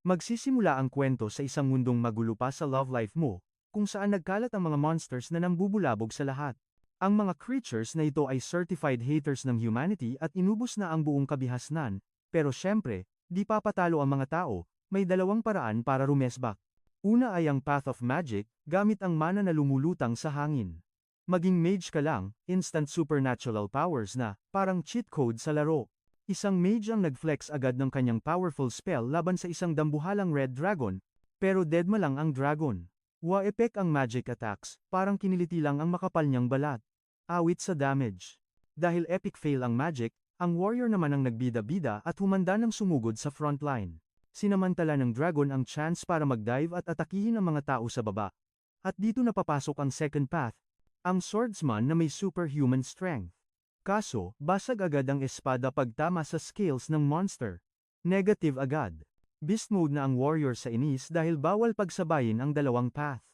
Magsisimula ang kwento sa isang mundong magulo pa sa love life mo, kung saan nagkalat ang mga monsters na nambubulabog sa lahat. Ang mga creatures na ito ay certified haters ng humanity at inubos na ang buong kabihasnan, pero syempre, di papatalo ang mga tao, may dalawang paraan para rumesbak. Una ay ang Path of Magic, gamit ang mana na lumulutang sa hangin. Maging mage ka lang, instant supernatural powers na, parang cheat code sa laro. Isang mage ang nag-flex agad ng kanyang powerful spell laban sa isang dambuhalang red dragon, pero deadma lang ang dragon. Wa-epek ang magic attacks, parang kiniliti lang ang makapal niyang balat. Awit sa damage. Dahil epic fail ang magic, ang warrior naman ang nagbida-bida at humanda ng sumugod sa frontline. Sinamantala ng dragon ang chance para mag-dive at atakihin ang mga tao sa baba. At dito napapasok ang second path, ang swordsman na may superhuman strength. Kaso, basag agad ang espada pag tama sa skills ng monster. Negative agad. Beast mode na ang warrior sa inis dahil bawal pagsabayin ang dalawang path.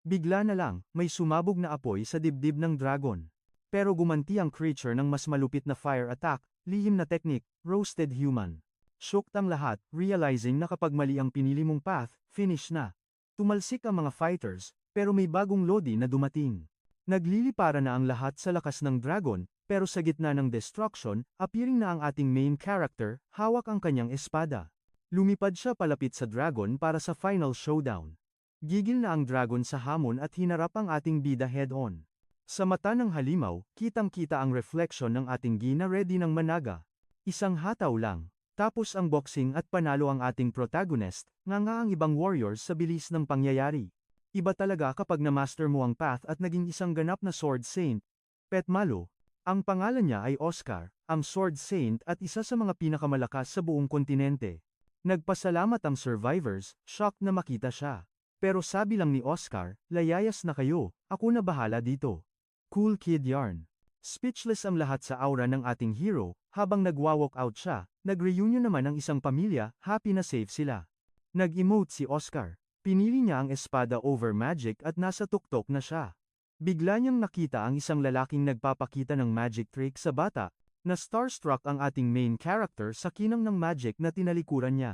Bigla na lang, may sumabog na apoy sa dibdib ng dragon. Pero gumanti ang creature ng mas malupit na fire attack, lihim na technique, roasted human. Shocked ang lahat, realizing na kapag mali ang pinili mong path, finish na. Tumalsik ang mga fighters, pero may bagong lodi na dumating. Naglilipara na ang lahat sa lakas ng dragon, pero sa gitna ng destruction, appearing na ang ating main character, hawak ang kanyang espada. Lumipad siya palapit sa dragon para sa final showdown. Gigil na ang dragon sa hamon at hinarap ang ating bida head-on. Sa mata ng halimaw, kitang-kita ang reflection ng ating gina ready ng managa. Isang hataw lang. Tapos ang boxing at panalo ang ating protagonist, nga ang ibang warriors sa bilis ng pangyayari. Iba talaga kapag na-master mo ang path at naging isang ganap na sword saint. Pet Malo. Ang pangalan niya ay Oscar, ang sword saint at isa sa mga pinakamalakas sa buong kontinente. Nagpasalamat ang survivors, shocked na makita siya. Pero sabi lang ni Oscar, layayas na kayo, ako na bahala dito. Cool kid yarn. Speechless ang lahat sa aura ng ating hero, habang nagwa-walk out siya, nag-reunion naman ang isang pamilya, happy na safe sila. Nag-emote si Oscar. Pinili niya ang espada over magic at nasa tuktok na siya. Bigla niyang nakita ang isang lalaking nagpapakita ng magic trick sa bata, na starstruck ang ating main character sa kinang ng magic na tinalikuran niya.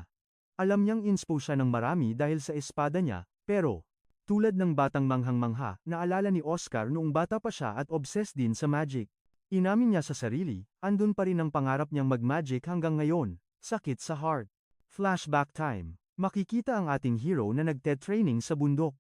Alam niyang inspo siya ng marami dahil sa espada niya, pero, tulad ng batang manghang-mangha, naalala ni Oscar noong bata pa siya at obsessed din sa magic. Inamin niya sa sarili, andun pa rin ang pangarap niyang mag-magic hanggang ngayon, sakit sa heart. Flashback time. Makikita ang ating hero na nagte-training sa bundok.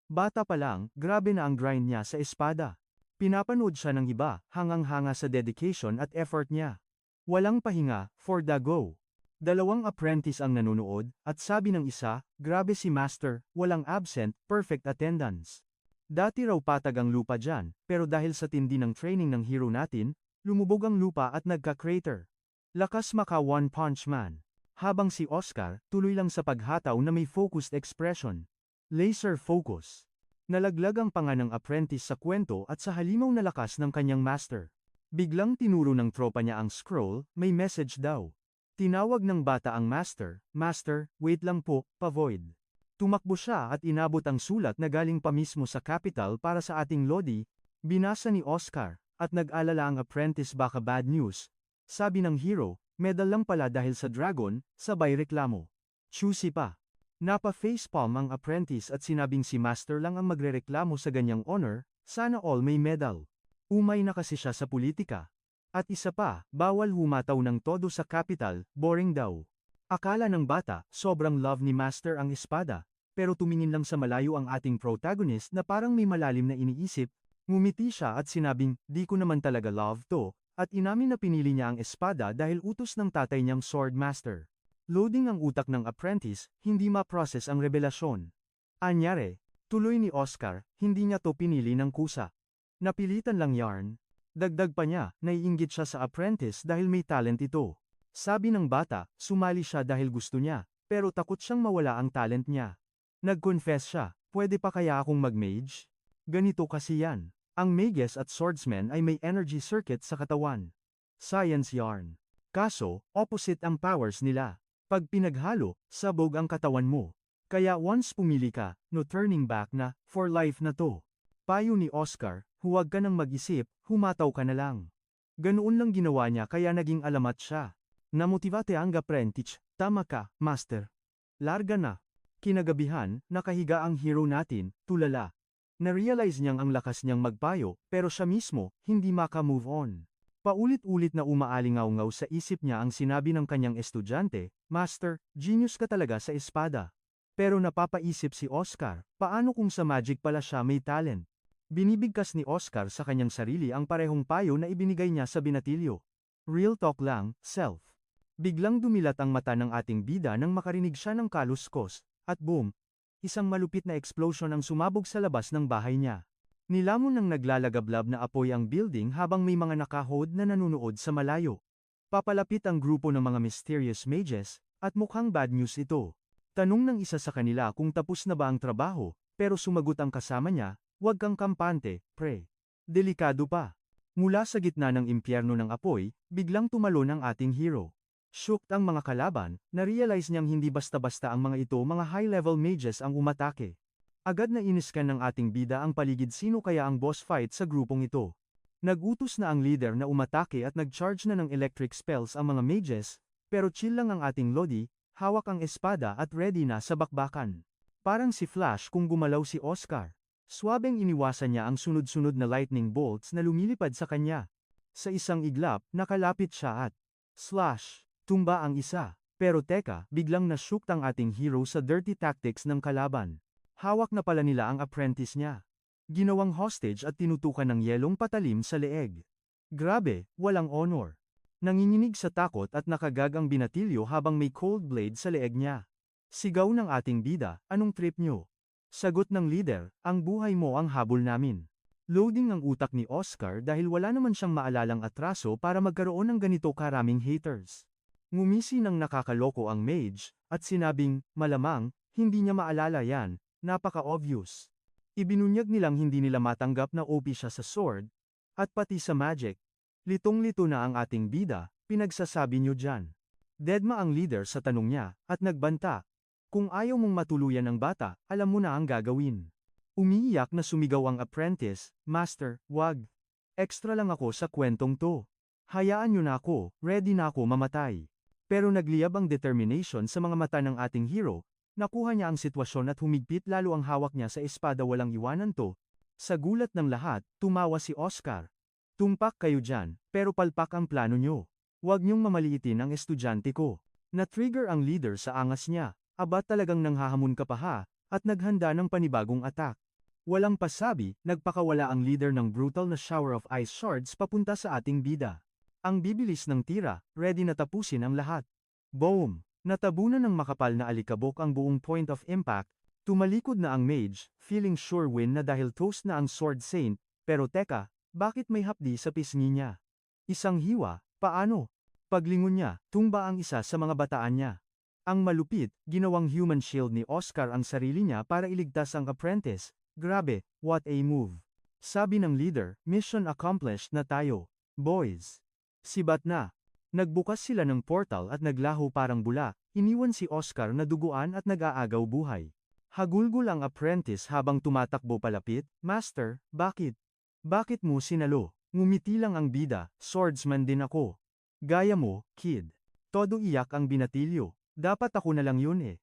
Bata pa lang, grabe na ang grind niya sa espada. Pinapanood siya ng iba, hangang-hanga sa dedication at effort niya. Walang pahinga, for the go. Dalawang apprentice ang nanonood, at sabi ng isa, grabe si Master, walang absent, perfect attendance. Dati raw patag ang lupa dyan, pero dahil sa tindi ng training ng hero natin, lumubog ang lupa at nagka-crater. Lakas maka one punch man. Habang si Oscar, tuloy lang sa paghataw na may focused expression. Laser focus. Nalaglag ang panga ng apprentice sa kwento at sa halimaw na lakas ng kanyang master. Biglang tinuro ng tropa niya ang scroll, may message daw. Tinawag ng bata ang master, Master, wait lang po, pa-void. Tumakbo siya at inabot ang sulat na galing pa mismo sa capital para sa ating lodi, binasa ni Oscar, at nag-alala ang apprentice baka bad news. Sabi ng hero, medal lang pala dahil sa dragon, sabay reklamo. Choosy pa. Napa-facepalm ang apprentice at sinabing si Master lang ang magrereklamo sa ganyang honor, sana all may medal. Umay na kasi siya sa politika. At isa pa, bawal humataw ng todo sa capital, boring daw. Akala ng bata, sobrang love ni Master ang espada, pero tumingin lang sa malayo ang ating protagonist na parang may malalim na iniisip, ngumiti siya at sinabing, di ko naman talaga love to, at inamin na pinili niya ang espada dahil utos ng tatay niyang sword master. Loading ang utak ng apprentice, hindi ma-process ang revelasyon. Anyare, tuloy ni Oscar, hindi niya to pinili ng kusa. Napilitan lang yarn. Dagdag pa niya, naiinggit siya sa apprentice dahil may talent ito. Sabi ng bata, sumali siya dahil gusto niya, pero takot siyang mawala ang talent niya. Nag-confess siya, pwede pa kaya akong mag-mage? Ganito kasi yan. Ang mages at swordsmen ay may energy circuit sa katawan. Science yarn. Kaso, opposite ang powers nila. Pag pinaghalo, sabog ang katawan mo. Kaya once pumili ka, no turning back na, for life na to. Payo ni Oscar, huwag ka nang mag-isip, humataw ka na lang. Ganoon lang ginawa niya kaya naging alamat siya. Namotivate ang apprentice, tama ka, Master. Larga na. Kinagabihan, nakahiga ang hero natin, tulala. Na-realize niyang ang lakas niyang magpayo, pero siya mismo, hindi maka-move on. Paulit-ulit na umaalingaw-ngaw sa isip niya ang sinabi ng kanyang estudyante, Master, genius ka talaga sa espada. Pero napapaisip si Oscar, paano kung sa magic pala siya may talent? Binibigkas ni Oscar sa kanyang sarili ang parehong payo na ibinigay niya sa binatilyo. Real talk lang, self. Biglang dumilat ang mata ng ating bida nang makarinig siya ng kaluskos, at boom! Isang malupit na explosion ang sumabog sa labas ng bahay niya. Nilamon ng naglalagablab na apoy ang building habang may mga nakahod na nanunood sa malayo. Papalapit ang grupo ng mga mysterious mages, at mukhang bad news ito. Tanong ng isa sa kanila kung tapos na ba ang trabaho, pero sumagot ang kasama niya, huwag kang kampante, pre. Delikado pa. Mula sa gitna ng impyerno ng apoy, biglang tumalon ang ating hero. Shocked ang mga kalaban, na-realize niyang hindi basta-basta ang mga ito mga high-level mages ang umatake. Agad na iniskan ng ating bida ang paligid sino kaya ang boss fight sa grupong ito. Nagutos na ang leader na umatake at nag-charge na ng electric spells ang mga mages, pero chill lang ang ating Lodi, hawak ang espada at ready na sa bakbakan. Parang si Flash kung gumalaw si Oscar. Swabeng iniwasan niya ang sunod-sunod na lightning bolts na lumilipad sa kanya. Sa isang iglap, nakalapit siya at slash! Tumba ang isa. Pero teka, biglang na-shook ang ating hero sa dirty tactics ng kalaban. Hawak na pala nila ang apprentice niya. Ginawang hostage at tinutukan ng yelong patalim sa leeg. Grabe, walang honor. Nanginginig sa takot at nakagag ang binatilyo habang may cold blade sa leeg niya. Sigaw ng ating bida, anong trip nyo? Sagot ng leader, ang buhay mo ang habol namin. Loading ang utak ni Oscar dahil wala naman siyang maalalang atraso para magkaroon ng ganito karaming haters. Ngumisi ng nakakaloko ang mage, at sinabing, malamang, hindi niya maalala yan. Napaka-obvious. Ibinunyag nilang hindi nila matanggap na OP siya sa sword, at pati sa magic. Litong-lito na ang ating bida, pinagsasabi nyo dyan. Deadma ang leader sa tanong niya, at nagbanta. Kung ayaw mong matuluyan ang bata, alam mo na ang gagawin. Umiiyak na sumigaw ang apprentice, Master, wag. Extra lang ako sa kwentong to. Hayaan nyo na ako, ready na ako mamatay. Pero nagliyab ang determination sa mga mata ng ating hero. Nakuha niya ang sitwasyon at humigpit lalo ang hawak niya sa espada walang iwanan to. Sa gulat ng lahat, tumawa si Oscar. Tumpak kayo dyan, pero palpak ang plano nyo. Huwag niyong mamaliitin ang estudyante ko. Na-trigger ang leader sa angas niya. Aba talagang nanghahamon ka pa ha, at naghanda ng panibagong attack. Walang pasabi, nagpakawala ang leader ng brutal na shower of ice shards papunta sa ating bida. Ang bibilis ng tira, ready na tapusin ang lahat. Boom! Natabunan ng makapal na alikabok ang buong point of impact, tumalikod na ang mage, feeling sure win na dahil toast na ang sword saint, pero teka, bakit may hapdi sa pisngi niya? Isang hiwa, paano? Paglingon niya, tumba ang isa sa mga bataan niya. Ang malupit, ginawang human shield ni Oscar ang sarili niya para iligtas ang apprentice. Grabe, what a move. Sabi ng leader, mission accomplished na tayo. Boys. Sibat na. Nagbukas sila ng portal at naglaho parang bula, iniwan si Oscar na duguan at nag-aagaw buhay. Hagulgol ang apprentice habang tumatakbo palapit, Master, bakit? Bakit mo sinalo? Ngumiti lang ang bida, swordsman din ako. Gaya mo, kid. Todo iyak ang binatilyo. Dapat ako na lang yun eh.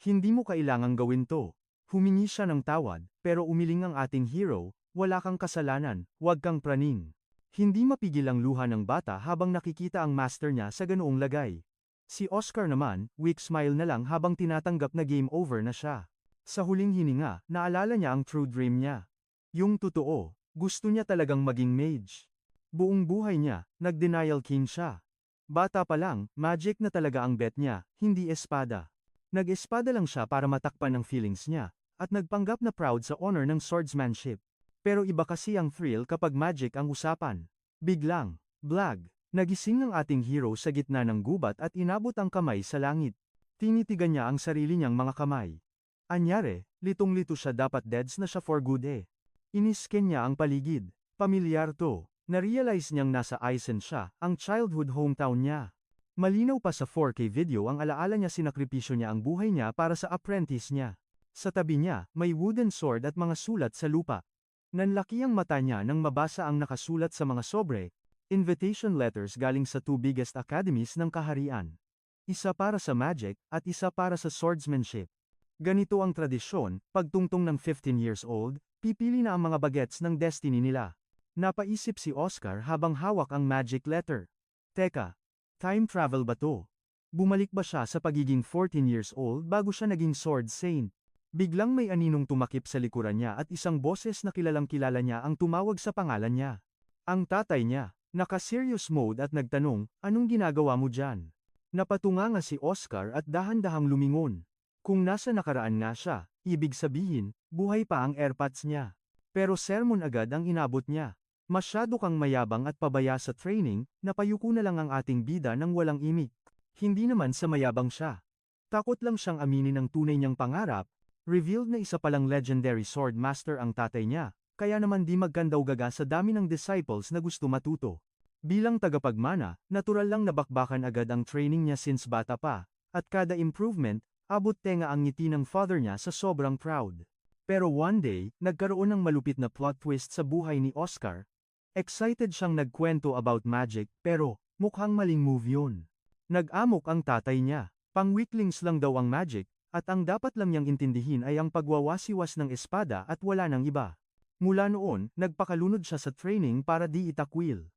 Hindi mo kailangang gawin to. Humingi siya ng tawad, pero umiling ang ating hero, wala kang kasalanan, huwag kang praning. Hindi mapigil ang luha ng bata habang nakikita ang master niya sa ganoong lagay. Si Oscar naman, weak smile na lang habang tinatanggap na game over na siya. Sa huling hininga, naalala niya ang true dream niya. Yung totoo, gusto niya talagang maging mage. Buong buhay niya, nag-denial king siya. Bata pa lang, magic na talaga ang bet niya, hindi espada. Nag-espada lang siya para matakpan ang feelings niya, at nagpanggap na proud sa honor ng swordsmanship. Pero iba kasi ang thrill kapag magic ang usapan. Biglang, blag, nagising ang ating hero sa gitna ng gubat at inabot ang kamay sa langit. Tinitigan niya ang sarili niyang mga kamay. Anyare, litong-lito siya dapat deads na siya for good eh. Inisken niya ang paligid. Pamilyar to. Na-realize niyang nasa Eisen siya, ang childhood hometown niya. Malinaw pa sa 4K video ang alaala niya sinakripisyo niya ang buhay niya para sa apprentice niya. Sa tabi niya, may wooden sword at mga sulat sa lupa. Nanlaki ang mata niya nang mabasa ang nakasulat sa mga sobre, invitation letters galing sa 2 biggest academies ng kaharian. Isa para sa magic, at isa para sa swordsmanship. Ganito ang tradisyon, pagtungtong ng 15 years old, pipili na ang mga bagets ng destiny nila. Napaisip si Oscar habang hawak ang magic letter. Teka, time travel ba to? Bumalik ba siya sa pagiging 14 years old bago siya naging sword saint? Biglang may aninong tumakip sa likuran niya at isang boses na kilalang kilala niya ang tumawag sa pangalan niya. Ang tatay niya, naka-serious mode at nagtanong, anong ginagawa mo dyan? Napatunganga si Oscar at dahan-dahang lumingon. Kung nasa nakaraan nga siya, ibig sabihin, buhay pa ang airpods niya. Pero sermon agad ang inabot niya. Masyado kang mayabang at pabaya sa training, napayuko na lang ang ating bida nang walang imik. Hindi naman sa mayabang siya. Takot lang siyang aminin ang tunay niyang pangarap. Revealed na isa palang legendary sword master ang tatay niya, kaya naman di magkandaw gaga sa dami ng disciples na gusto matuto. Bilang tagapagmana, natural lang nabakbakan agad ang training niya since bata pa, at kada improvement, abot tenga ang ngiti ng father niya sa sobrang proud. Pero one day, nagkaroon ng malupit na plot twist sa buhay ni Oscar. Excited siyang nagkwento about magic, pero mukhang maling move yun. Nag-amok ang tatay niya, pang-weaklings lang daw ang magic, at ang dapat lang niyang intindihin ay ang pagwawasiwas ng espada at wala nang iba. Mula noon, nagpakalunod siya sa training para di itakwil.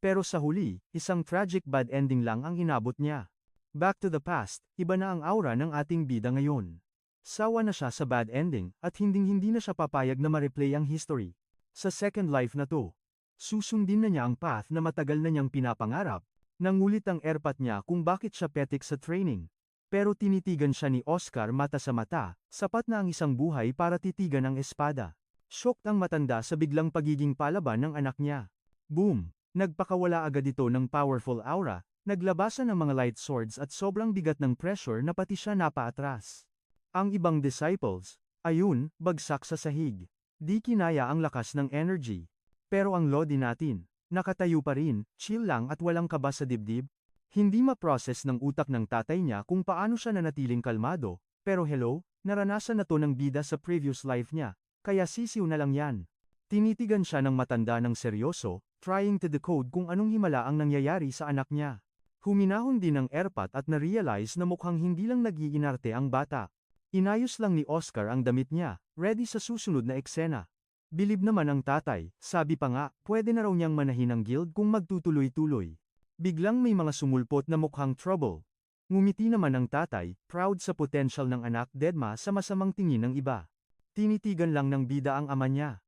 Pero sa huli, isang tragic bad ending lang ang inabot niya. Back to the past, iba na ang aura ng ating bida ngayon. Sawa na siya sa bad ending, at hinding-hindi na siya papayag na ma-replay ang history. Sa second life na to, susundin na niya ang path na matagal na niyang pinapangarap. Nangulit ang airpat niya kung bakit siya petik sa training. Pero tinitigan siya ni Oscar mata sa mata, sapat na ang isang buhay para titigan ang espada. Shocked ang matanda sa biglang pagiging palaban ng anak niya. Boom! Nagpakawala agad ito ng powerful aura, naglabasan ng mga light swords at sobrang bigat ng pressure na pati siya napaatras. Ang ibang disciples, ayun, bagsak sa sahig. Di kinaya ang lakas ng energy. Pero ang Lodi natin, nakatayo pa rin, chill lang at walang kaba sa dibdib. Hindi ma-process ng utak ng tatay niya kung paano siya nanatiling kalmado, pero hello, naranasan na to ng bida sa previous life niya, kaya sisiw na lang yan. Tinitigan siya ng matanda ng seryoso, trying to decode kung anong himala ang nangyayari sa anak niya. Huminahon din ng airpat at na-realize na mukhang hindi lang nag-iinarte ang bata. Inayos lang ni Oscar ang damit niya, ready sa susunod na eksena. Bilib naman ang tatay, sabi pa nga, pwede na raw niyang manahin ang guild kung magtutuloy-tuloy. Biglang may mga sumulpot na mukhang trouble. Ngumiti naman ang tatay, proud sa potential ng anak dedma sa masamang tingin ng iba. Tinitigan lang ng bida ang ama niya.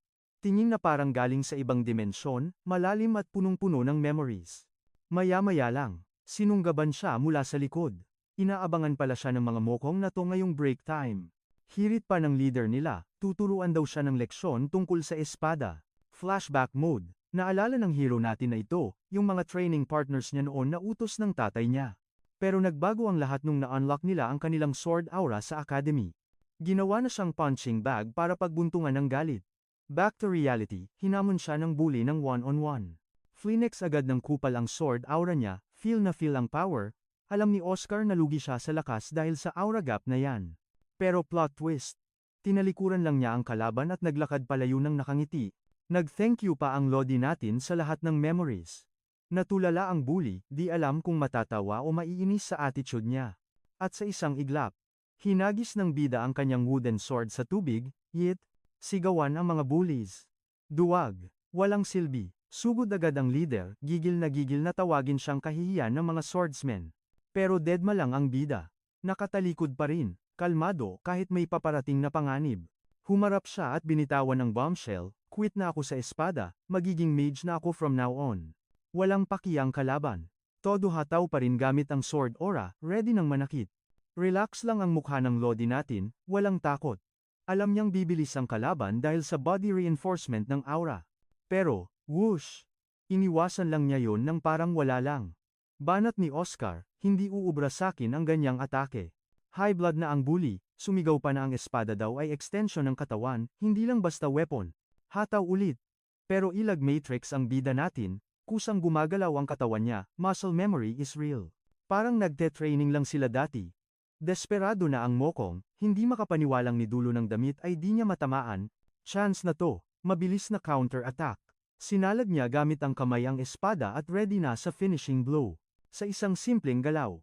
Tingin na parang galing sa ibang dimensyon, malalim at punong-puno ng memories. Maya-maya lang, sinunggaban siya mula sa likod. Inaabangan pala siya ng mga mokong na to ngayong break time. Hirit pa ng leader nila, tuturuan daw siya ng leksyon tungkol sa espada. Flashback mode. Naalala ng hero natin na ito, yung mga training partners niya noon na utos ng tatay niya. Pero nagbago ang lahat nung na-unlock nila ang kanilang sword aura sa academy. Ginawa na siyang punching bag para pagbuntungan ng galit. Back to reality, hinamon siya ng bully ng one-on-one. Flinex agad ng kupal ang sword aura niya, feel na feel ang power. Alam ni Oscar na lugi siya sa lakas dahil sa aura gap na yan. Pero plot twist. Tinalikuran lang niya ang kalaban at naglakad palayo ng nakangiti. Nag-thank you pa ang Lodi natin sa lahat ng memories. Natulala ang bully, di alam kung matatawa o maiinis sa attitude niya. At sa isang iglap, hinagis ng bida ang kanyang wooden sword sa tubig, yet, sigawan ang mga bullies. Duwag, walang silbi, sugod agad ang leader, gigil na tawagin siyang kahihiyan ng mga swordsmen. Pero deadma lang ang bida. Nakatalikod pa rin, kalmado kahit may paparating na panganib. Humarap siya at binitawan ng bombshell. Quit na ako sa espada, magiging mage na ako from now on. Walang pakiyang kalaban. Todo hataw pa rin gamit ang sword aura, ready ng manakit. Relax lang ang mukha ng Lodi natin, walang takot. Alam niyang bibilis ang kalaban dahil sa body reinforcement ng aura. Pero, whoosh! Iniwasan lang niya yon nang parang wala lang. Banat ni Oscar, hindi uubra sakin ang ganyang atake. High blood na ang bully, sumigaw pa na ang espada daw ay extension ng katawan, hindi lang basta weapon. Hataw ulit. Pero ilag matrix ang bida natin, kusang gumagalaw ang katawan niya, muscle memory is real. Parang nagte-training lang sila dati. Desperado na ang mokong, hindi makapaniwalang ni dulo ng damit ay di niya matamaan. Chance na to, mabilis na counter-attack. Sinalag niya gamit ang kamay ang espada at ready na sa finishing blow. Sa isang simpleng galaw.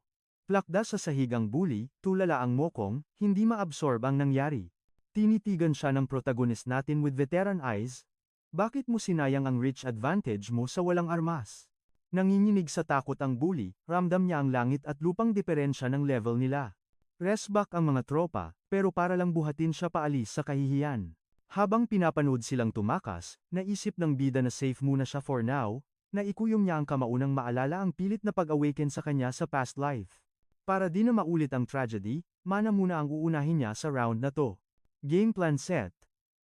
Plakda sa sahig ang bully, tulala ang mokong, hindi maabsorb ang nangyari. Tinitigan siya ng protagonist natin with veteran eyes. Bakit mo sinayang ang rich advantage mo sa walang armas? Nanginginig sa takot ang bully, ramdam niya ang langit at lupang diferensya ng level nila. Resback ang mga tropa, pero para lang buhatin siya paalis sa kahihiyan. Habang pinapanood silang tumakas, naisip ng bida na safe muna siya for now, naikuyom niya ang kamaunang maalala ang pilit na pag-awaken sa kanya sa past life. Para di na maulit ang tragedy, mana muna ang uunahin niya sa round na to. Game plan set.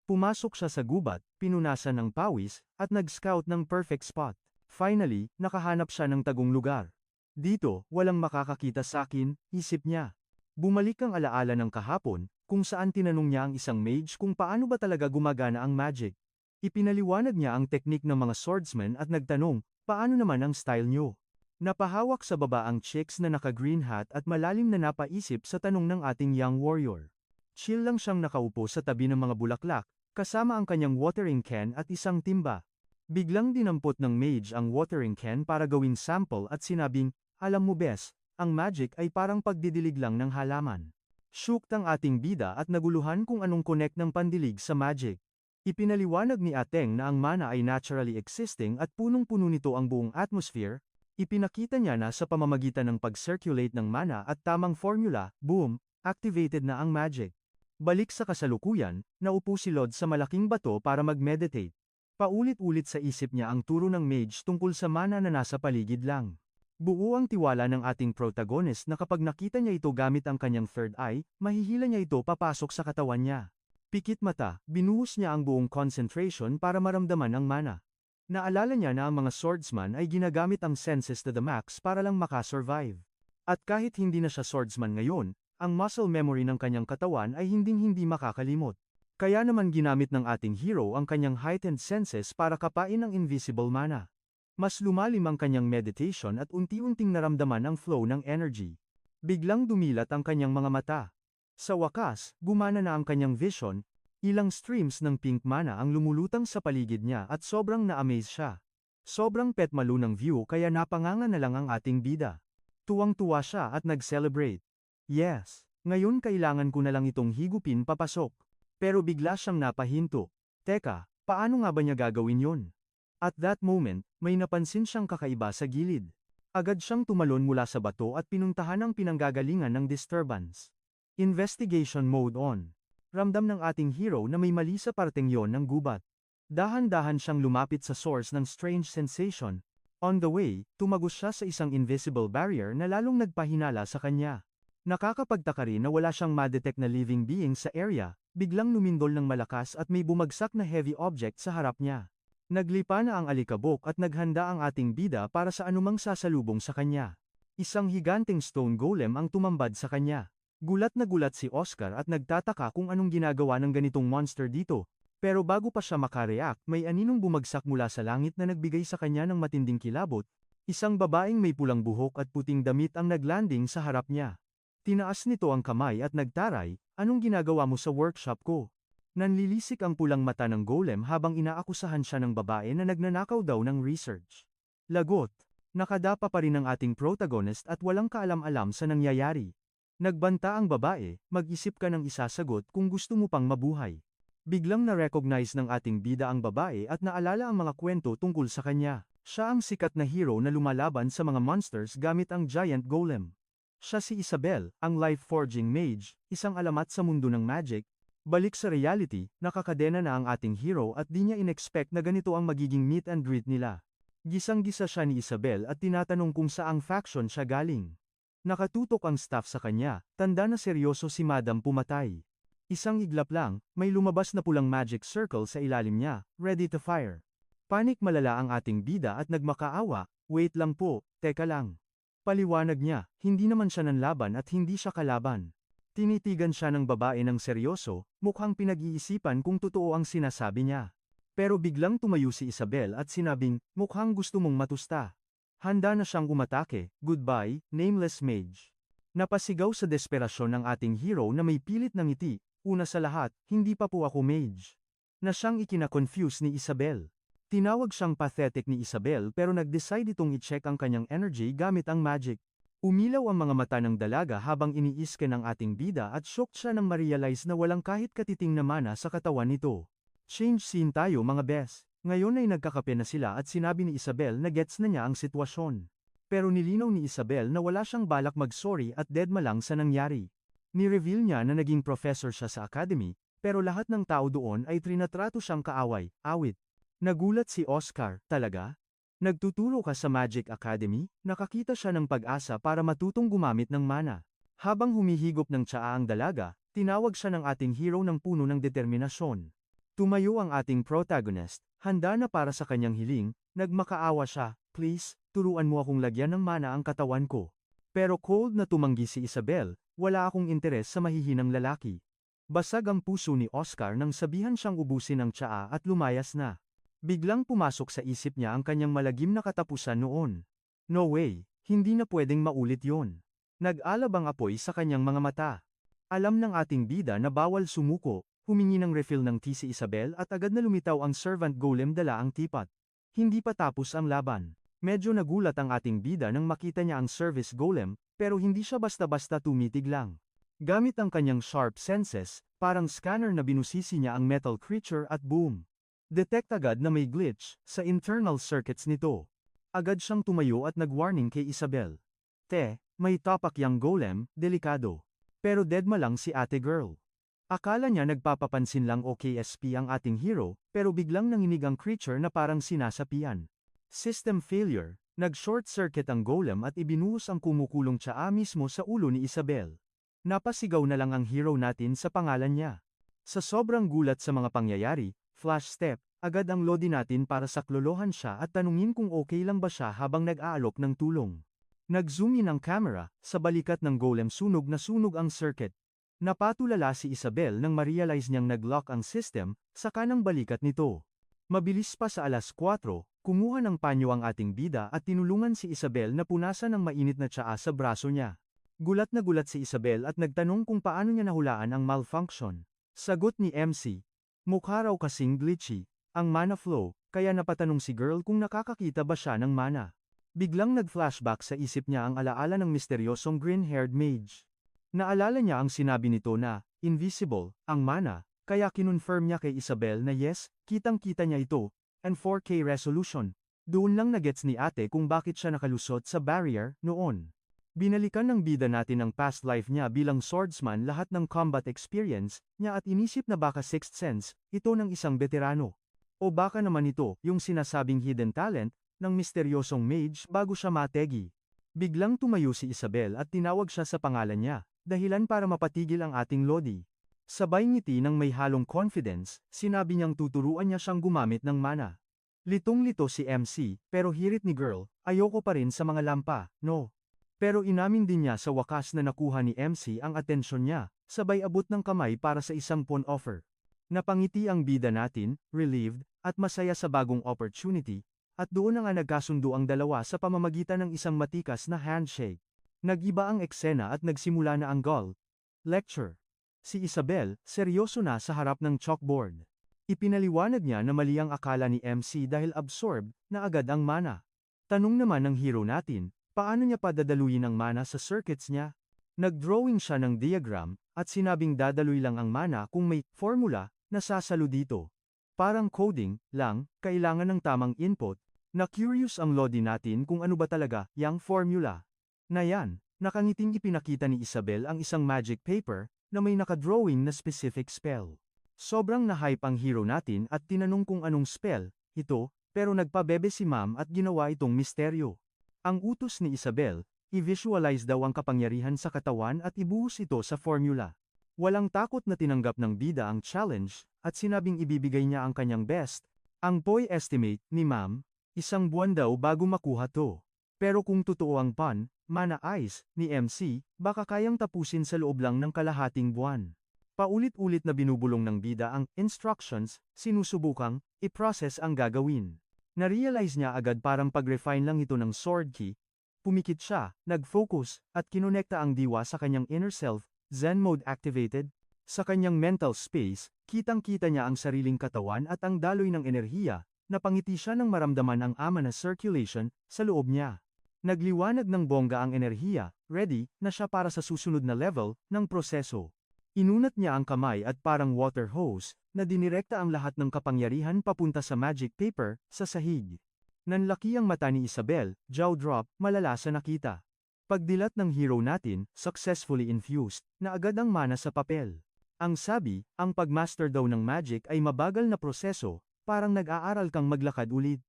Pumasok siya sa gubat, pinunasan ng pawis, at nag-scout ng perfect spot. Finally, nakahanap siya ng tagong lugar. Dito, walang makakakita sa akin, isip niya. Bumalik ang alaala ng kahapon, kung saan tinanong niya ang isang mage kung paano ba talaga gumagana ang magic. Ipinaliwanag niya ang teknik ng mga swordsmen at nagtanong, paano naman ang style niyo? Napahawak sa baba ang chicks na naka-green hat at malalim na napaisip sa tanong ng ating young warrior. Chill lang siyang nakaupo sa tabi ng mga bulaklak, kasama ang kanyang watering can at isang timba. Biglang dinampot ng mage ang watering can para gawing sample at sinabing, alam mo bes, ang magic ay parang pagdidilig lang ng halaman. Shooked ang ating bida at naguluhan kung anong connect ng pandilig sa magic. Ipinaliwanag ni Ateng na ang mana ay naturally existing at punong-puno nito ang buong atmosphere. Ipinakita niya na sa pamamagitan ng pag-circulate ng mana at tamang formula, boom, activated na ang magic. Balik sa kasalukuyan, naupo si Lod sa malaking bato para mag-meditate. Paulit-ulit sa isip niya ang turo ng mage tungkol sa mana na nasa paligid lang. Buo ang tiwala ng ating protagonist na kapag nakita niya ito gamit ang kanyang third eye, mahihila niya ito papasok sa katawan niya. Pikit mata, binuhos niya ang buong concentration para maramdaman ang mana. Naalala niya na ang mga swordsman ay ginagamit ang senses to the max para lang makasurvive. At kahit hindi na siya swordsman ngayon, ang muscle memory ng kanyang katawan ay hinding-hindi makakalimot. Kaya naman ginamit ng ating hero ang kanyang heightened senses para kapain ang invisible mana. Mas lumalim ang kanyang meditation at unti-unting naramdaman ang flow ng energy. Biglang dumilat ang kanyang mga mata. Sa wakas, gumana na ang kanyang vision. Ilang streams ng pink mana ang lumulutang sa paligid niya at sobrang na-amaze siya. Sobrang petmalu ng view kaya napanganga na lang ang ating bida. Tuwang-tuwa siya at nag-celebrate. Yes, ngayon kailangan ko na lang itong higupin papasok. Pero bigla siyang napahinto. Teka, paano nga ba niya gagawin yon? At that moment, may napansin siyang kakaiba sa gilid. Agad siyang tumalon mula sa bato at pinuntahan ang pinanggagalingan ng disturbance. Investigation mode on. Ramdam ng ating hero na may mali sa parteng yon ng gubat. Dahan-dahan siyang lumapit sa source ng strange sensation. On the way, tumagos siya sa isang invisible barrier na lalong nagpahinala sa kanya. Nakakapagtaka rin na wala siyang ma-detect na living being sa area, biglang lumindol ng malakas at may bumagsak na heavy object sa harap niya. Naglipa na ang alikabok at naghanda ang ating bida para sa anumang sasalubong sa kanya. Isang higanteng stone golem ang tumambad sa kanya. Gulat na gulat si Oscar at nagtataka kung anong ginagawa ng ganitong monster dito. Pero bago pa siya makareact, may aninong bumagsak mula sa langit na nagbigay sa kanya ng matinding kilabot. Isang babaeng may pulang buhok at puting damit ang naglanding sa harap niya. Tinaas nito ang kamay at nagtaray, anong ginagawa mo sa workshop ko? Nanlilisik ang pulang mata ng golem habang inaakusahan siya ng babae na nagnanakaw daw ng research. Lagot. Nakadapa pa rin ang ating protagonist at walang kaalam-alam sa nangyayari. Nagbanta ang babae, mag-isip ka ng isasagot kung gusto mo pang mabuhay. Biglang na-recognize ng ating bida ang babae at naalala ang mga kwento tungkol sa kanya. Siya ang sikat na hero na lumalaban sa mga monsters gamit ang giant golem. Siya si Isabel, ang life-forging mage, isang alamat sa mundo ng magic. Balik sa reality, nakakadena na ang ating hero at di niya in-expect na ganito ang magiging meet and greet nila. Gisang-gisa siya ni Isabel at tinatanong kung saang faction siya galing. Nakatutok ang staff sa kanya, tanda na seryoso si Madam pumatay. Isang iglap lang, may lumabas na pulang magic circle sa ilalim niya, ready to fire. Panik malala ang ating bida at nagmakaawa, wait lang po, teka lang. Paliwanag niya, hindi naman siya nanlaban at hindi siya kalaban. Tinitigan siya ng babae ng seryoso, mukhang pinag-iisipan kung totoo ang sinasabi niya. Pero biglang tumayo si Isabel at sinabing, mukhang gusto mong matusta. Handa na siyang umatake, goodbye, nameless mage. Napasigaw sa desperasyon ng ating hero na may pilit ng ngiti, una sa lahat, hindi pa po ako mage. Na siyang ikina-confuse ni Isabel. Tinawag siyang pathetic ni Isabel pero nag-decide itong i-check ang kanyang energy gamit ang magic. Umilaw ang mga mata ng dalaga habang iniisken ang ating bida at shocked siya nang ma-realize na walang kahit katiting na mana sa katawan nito. Change scene tayo mga bes. Ngayon ay nagkakape na sila at sinabi ni Isabel na gets na niya ang sitwasyon. Pero nilinaw ni Isabel na wala siyang balak mag-sorry at deadma lang sa nangyari. Ni-reveal niya na naging professor siya sa academy, pero lahat ng tao doon ay trinatrato siyang kaaway, awit. Nagulat si Oscar, talaga? Nagtuturo ka sa Magic Academy? Nakakita siya ng pag-asa para matutong gumamit ng mana. Habang humihigop ng tsaa ang dalaga, tinawag siya ng ating hero ng puno ng determinasyon. Tumayo ang ating protagonist, handa na para sa kanyang hiling, nagmakaawa siya, please, turuan mo akong lagyan ng mana ang katawan ko. Pero cold na tumanggi si Isabel, wala akong interes sa mahihinang lalaki. Basag ang puso ni Oscar nang sabihan siyang ubusin ang tsaa at lumayas na. Biglang pumasok sa isip niya ang kanyang malagim na katapusan noon. No way, hindi na pwedeng maulit yon. Nag-alab ang apoy sa kanyang mga mata. Alam ng ating bida na bawal sumuko, humingi ng refill ng tea si Isabel at agad na lumitaw ang servant golem dala ang teapot. Hindi pa tapos ang laban. Medyo nagulat ang ating bida nang makita niya ang service golem, pero hindi siya basta-basta tumitig lang. Gamit ang kanyang sharp senses, parang scanner na binusisi niya ang metal creature at boom. Detect agad na may glitch sa internal circuits nito. Agad siyang tumayo at nag-warning kay Isabel. May tapak yang golem, delikado. Pero deadma lang si ate girl. Akala niya nagpapapansin lang o KSP ang ating hero, pero biglang nanginig ang creature na parang sinasapian. System failure, nag-short circuit ang golem at ibinuhos ang kumukulong tsaa mismo sa ulo ni Isabel. Napasigaw na lang ang hero natin sa pangalan niya. Sa sobrang gulat sa mga pangyayari, flash step, agad ang lodi natin para saklolohan siya at tanungin kung okay lang ba siya habang nag-aalok ng tulong. Nag-zoom in ang camera, sa balikat ng golem sunog na sunog ang circuit. Napatulala si Isabel nang ma-realize niyang nag-lock ang system, sa kanang balikat nito. Mabilis pa sa 4:00, kumuha ng panyo ang ating bida at tinulungan si Isabel na punasan ng mainit na tsaa sa braso niya. Gulat na gulat si Isabel at nagtanong kung paano niya nahulaan ang malfunction. Sagot ni MC. Mukha raw kasing glitchy ang mana flow, kaya napatanong si girl kung nakakakita ba siya ng mana. Biglang nag-flashback sa isip niya ang alaala ng misteryosong green-haired mage. Naalala niya ang sinabi nito na, invisible, ang mana, kaya kinonfirm niya kay Isabel na yes, kitang-kita niya ito, and 4K resolution. Doon lang nagets ni ate kung bakit siya nakalusot sa barrier, noon. Binalikan ng bida natin ang past life niya bilang swordsman lahat ng combat experience niya at inisip na baka sixth sense, ito ng isang veterano. O baka naman ito, yung sinasabing hidden talent, ng misteryosong mage bago siya mategi. Biglang tumayo si Isabel at tinawag siya sa pangalan niya, dahilan para mapatigil ang ating lodi. Sabay ngiti ng may halong confidence, sinabi niyang tuturuan niya siyang gumamit ng mana. Litong-lito si MC, pero hirit ni girl, ayoko pa rin sa mga lampa, no. Pero inamin din niya sa wakas na nakuha ni MC ang atensyon niya, sabay abot ng kamay para sa isang pawn offer. Napangiti ang bida natin, relieved, at masaya sa bagong opportunity, at doon na nga nagkasundo ang dalawa sa pamamagitan ng isang matikas na handshake. Nag-iba ang eksena at nagsimula na ang goal. Lecture. Si Isabel, seryoso na sa harap ng chalkboard. Ipinaliwanag niya na mali ang akala ni MC dahil absorbed na agad ang mana. Tanong naman ng hero natin, paano niya padadaluyin ang mana sa circuits niya? Nag-drawing siya ng diagram, at sinabing dadaluy lang ang mana kung may formula na sasalo dito. Parang coding lang, kailangan ng tamang input. Na-curious ang lodi natin kung ano ba talaga yang formula. Na yan, nakangiting ipinakita ni Isabel ang isang magic paper na may nakadrawing na specific spell. Sobrang na-hype ang hero natin at tinanong kung anong spell ito, pero nagpabebe si ma'am at ginawa itong misteryo. Ang utos ni Isabel, i-visualize daw ang kapangyarihan sa katawan at ibuhos ito sa formula. Walang takot na tinanggap ng bida ang challenge, at sinabing ibibigay niya ang kanyang best. Ang boy estimate ni ma'am, 1 buwan daw bago makuha to. Pero kung totoo ang pun, mana eyes, ni MC, baka kayang tapusin sa loob lang ng kalahating buwan. Paulit-ulit na binubulong ng bida ang instructions, sinusubukang i-process ang gagawin. Na-realize niya agad parang pag-refine lang ito ng sword key. Pumikit siya, nag-focus, at kinonekta ang diwa sa kanyang inner self, Zen mode activated. Sa kanyang mental space, kitang-kita niya ang sariling katawan at ang daloy ng enerhiya, napangiti siya nang maramdaman ang ama na circulation sa loob niya. Nagliwanag ng bongga ang enerhiya, ready na siya para sa susunod na level ng proseso. Inunat niya ang kamay at parang water hose, na dinirekta ang lahat ng kapangyarihan papunta sa magic paper, sa sahig. Nanlaki ang mata ni Isabel, jaw drop, malala sa nakita. Pagdilat ng hero natin, successfully infused, na agad ang mana sa papel. Ang sabi, ang pagmaster daw ng magic ay mabagal na proseso, parang nag-aaral kang maglakad ulit.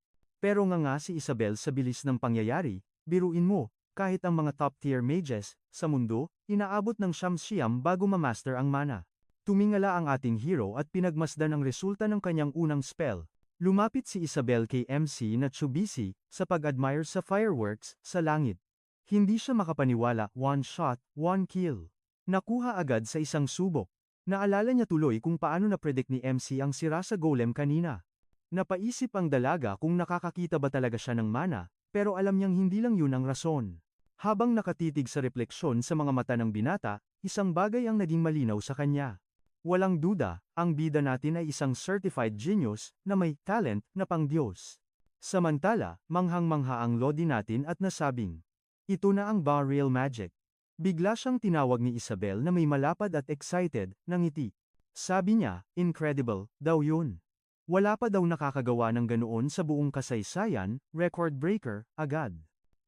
Pero nga si Isabel sa bilis ng pangyayari, biruin mo, kahit ang mga top-tier mages, sa mundo, inaabot ng siyam bago ma-master ang mana. Tumingala ang ating hero at pinagmasdan ang resulta ng kanyang unang spell. Lumapit si Isabel kay MC na Tsubisi, sa pag-admire sa fireworks, sa langit. Hindi siya makapaniwala, one shot, one kill. Nakuha agad sa isang subok. Naalala niya tuloy kung paano na-predict ni MC ang sira sa golem kanina. Napaisip ang dalaga kung nakakakita ba talaga siya ng mana, pero alam niyang hindi lang yun ang rason. Habang nakatitig sa refleksyon sa mga mata ng binata, isang bagay ang naging malinaw sa kanya. Walang duda, ang bida natin ay isang certified genius, na may talent na pang-Diyos. Samantala, manghang-mangha ang lodi natin at nasabing, ito na ang ba real magic? Bigla siyang tinawag ni Isabel na may malapad at excited, na ngiti. Sabi niya, incredible, daw yun. Wala pa daw nakakagawa ng ganoon sa buong kasaysayan, record breaker, agad.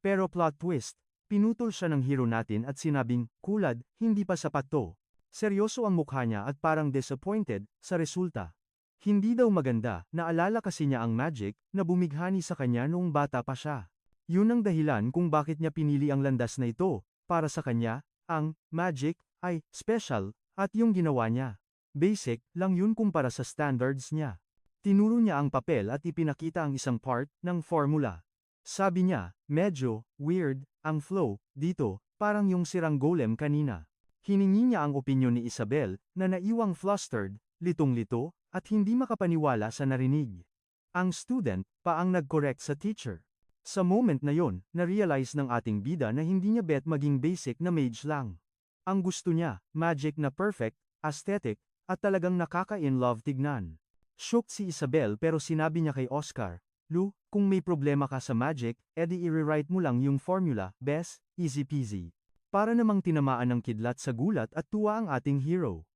Pero plot twist, pinutol siya ng hero natin at sinabing, kulad, hindi pa sapat to. Seryoso ang mukha niya at parang disappointed, sa resulta. Hindi daw maganda, naalala kasi niya ang magic, na bumighani sa kanya noong bata pa siya. Yun ang dahilan kung bakit niya pinili ang landas na ito, para sa kanya, ang magic ay special, at yung ginawa niya. Basic lang yun kumpara sa standards niya. Tinuro niya ang papel at ipinakita ang isang part ng formula. Sabi niya, medyo weird ang flow dito, parang yung sirang golem kanina. Hiningi niya ang opinyon ni Isabel, na naiwang flustered, litong-lito, at hindi makapaniwala sa narinig. Ang student pa ang nag-correct sa teacher. Sa moment na yon, na-realize ng ating bida na hindi niya bet maging basic na mage lang. Ang gusto niya, magic na perfect, aesthetic, at talagang nakaka-in-love tignan. Shocked si Isabel pero sinabi niya kay Oscar, Lu, kung may problema ka sa magic, edi i-rewrite mo lang yung formula, bes, easy peasy. Para namang tinamaan ng kidlat sa gulat at tuwa ang ating hero.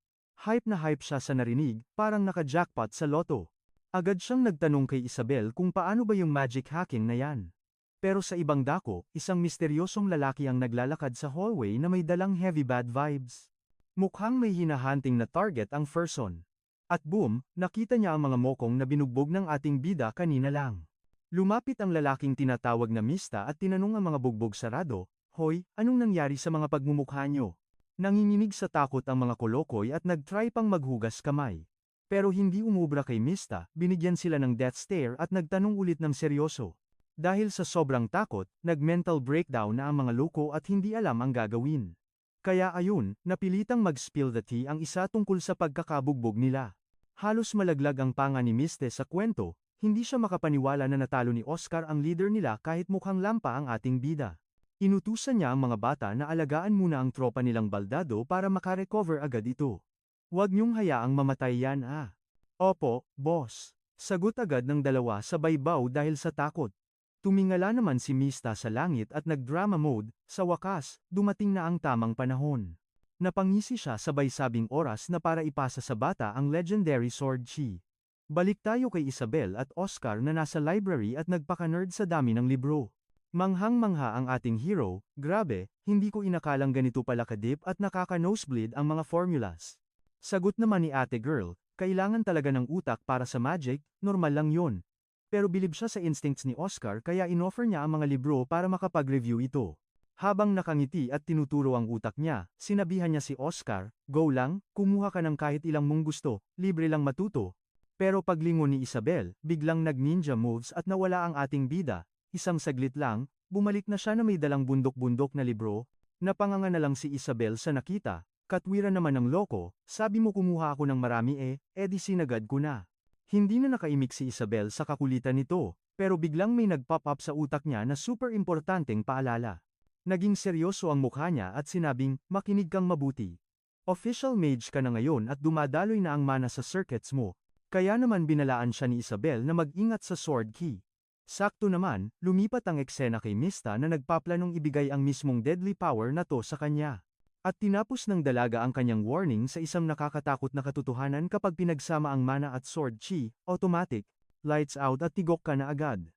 Hype na hype siya sa narinig, parang naka-jackpot sa loto. Agad siyang nagtanong kay Isabel kung paano ba yung magic hacking na yan. Pero sa ibang dako, isang misteryosong lalaki ang naglalakad sa hallway na may dalang heavy bad vibes. Mukhang may hinahunting na target ang person. At boom, nakita niya ang mga mokong na binugbog ng ating bida kanina lang. Lumapit ang lalaking tinatawag na Mista at tinanong ang mga bugbog sarado, Hoy, anong nangyari sa mga pagmumukha nyo? Nanginginig sa takot ang mga kolokoy at nag-try pang maghugas kamay. Pero hindi umubra kay Mista, binigyan sila ng death stare at nagtanong ulit ng seryoso. Dahil sa sobrang takot, nag-mental breakdown na ang mga loko at hindi alam ang gagawin. Kaya ayun, napilitang mag-spill the tea ang isa tungkol sa pagkakabugbog nila. Halos malaglag ang panga ni Miste sa kwento, hindi siya makapaniwala na natalo ni Oscar ang leader nila kahit mukhang lampa ang ating bida. Inutusan niya ang mga bata na alagaan muna ang tropa nilang baldado para makarecover agad ito. Huwag niyong hayaang mamatay yan ah. Opo, boss. Sagot agad ng dalawa sabay baw dahil sa takot. Tumingala naman si Mista sa langit at nag-drama mode, sa wakas, dumating na ang tamang panahon. Napangisi siya sabay sabing oras na para ipasa sa bata ang legendary sword chi. Balik tayo kay Isabel at Oscar na nasa library at nagpaka-nerd sa dami ng libro. Manghang-mangha ang ating hero, grabe, hindi ko inakalang ganito pala kadip at nakaka-nosebleed ang mga formulas. Sagot naman ni ate girl, kailangan talaga ng utak para sa magic, normal lang yun. Pero bilib siya sa instincts ni Oscar kaya inoffer niya ang mga libro para makapag-review ito. Habang nakangiti at tinuturo ang utak niya, sinabihan niya si Oscar, go lang, kumuha ka ng kahit ilang mong gusto, libre lang matuto. Pero paglingon ni Isabel, biglang nag-ninja moves at nawala ang ating bida, isang saglit lang, bumalik na siya na may dalang bundok-bundok na libro, napanganga na lang si Isabel sa nakita, katwiran naman ng loko, sabi mo kumuha ako ng marami edi sinagad ko na. Hindi na nakaimik si Isabel sa kakulitan nito, pero biglang may nag-pop up sa utak niya na super importanteng paalala. Naging seryoso ang mukha niya at sinabing, makinig kang mabuti. Official mage ka na ngayon at dumadaloy na ang mana sa circuits mo. Kaya naman binalaan siya ni Isabel na mag-ingat sa sword key. Sakto naman, lumipat ang eksena kay Mista na nagpaplanong ibigay ang mismong deadly power na to sa kanya. At tinapos ng dalaga ang kanyang warning sa isang nakakatakot na katotohanan: kapag pinagsama ang mana at sword chi, automatic, lights out at tigok ka na agad.